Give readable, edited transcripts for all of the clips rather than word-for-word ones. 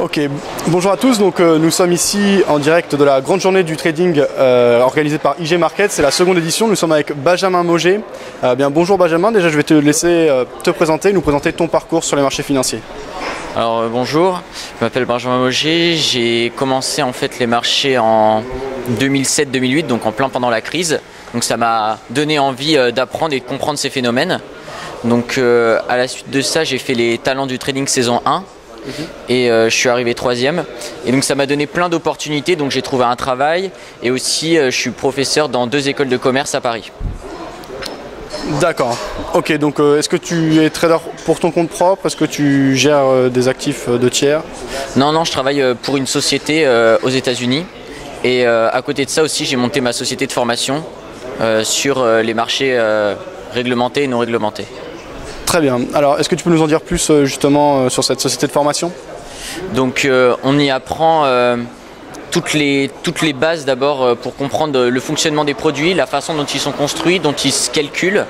Ok, bonjour à tous. Donc nous sommes ici en direct de la grande journée du trading organisée par IG Markets. C'est la seconde édition. Nous sommes avec Benjamin Mauger. Bonjour Benjamin. Déjà, je vais te laisser te présenter, nous présenter ton parcours sur les marchés financiers. Alors bonjour, je m'appelle Benjamin Mauger. J'ai commencé en fait les marchés en 2007-2008, donc en plein pendant la crise. Donc ça m'a donné envie d'apprendre et de comprendre ces phénomènes. Donc à la suite de ça, j'ai fait les talents du trading saison 1. Et je suis arrivé 3e et donc ça m'a donné plein d'opportunités, donc j'ai trouvé un travail et aussi je suis professeur dans 2 écoles de commerce à Paris. D'accord, ok, donc est-ce que tu es trader pour ton compte propre? Est-ce que tu gères des actifs de tiers? Non, je travaille pour une société aux États-Unis et à côté de ça aussi j'ai monté ma société de formation sur les marchés réglementés et non réglementés. Très bien. Alors, est-ce que tu peux nous en dire plus justement sur cette société de formation? Donc, on y apprend toutes les bases d'abord pour comprendre le fonctionnement des produits, la façon dont ils sont construits, dont ils se calculent.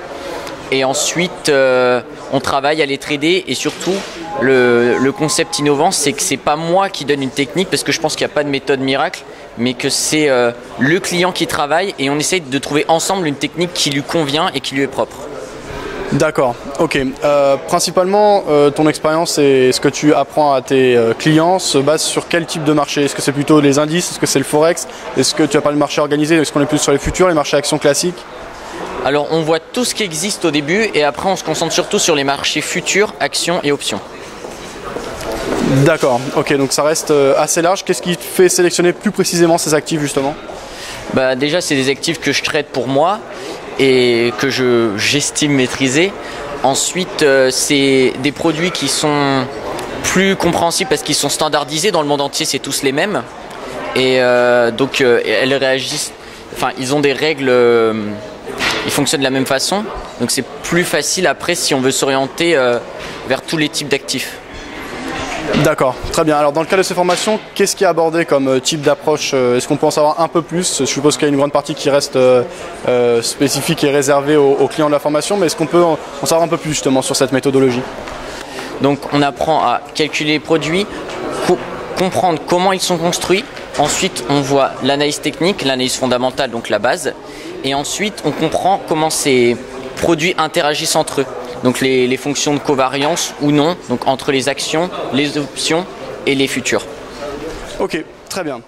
Et ensuite, on travaille à les trader et surtout, le concept innovant, c'est que c'est pas moi qui donne une technique parce que je pense qu'il n'y a pas de méthode miracle, mais que c'est le client qui travaille et on essaye de trouver ensemble une technique qui lui convient et qui lui est propre. D'accord, ok. Principalement, ton expérience et ce que tu apprends à tes clients se base sur quel type de marché? Est-ce que c'est plutôt les indices? Est-ce que c'est le forex? Est-ce que tu as parlé de marché organisé? Est-ce qu'on est plus sur les futurs, les marchés actions classiques? Alors on voit tout ce qui existe au début et après on se concentre surtout sur les marchés futurs, actions et options. D'accord, ok, donc ça reste assez large. Qu'est-ce qui te fait sélectionner plus précisément ces actifs justement? Déjà c'est des actifs que je trade pour moi et que j'estime maîtriser. Ensuite, c'est des produits qui sont plus compréhensibles parce qu'ils sont standardisés. Dans le monde entier, c'est tous les mêmes. Et donc, elles réagissent. Enfin, ils ont des règles. Ils fonctionnent de la même façon. Donc, c'est plus facile après si on veut s'orienter vers tous les types d'actifs. D'accord, très bien. Alors dans le cas de ces formations, qu'est-ce qui est abordé comme type d'approche? Est-ce qu'on peut en savoir un peu plus? Je suppose qu'il y a une grande partie qui reste spécifique et réservée aux clients de la formation, mais est-ce qu'on peut en savoir un peu plus justement sur cette méthodologie? Donc on apprend à calculer les produits, comprendre comment ils sont construits. Ensuite on voit l'analyse technique, l'analyse fondamentale, donc la base. Et ensuite on comprend comment ces produits interagissent entre eux. Donc les fonctions de covariance ou non, donc entre les actions, les options et les futurs. Ok, très bien.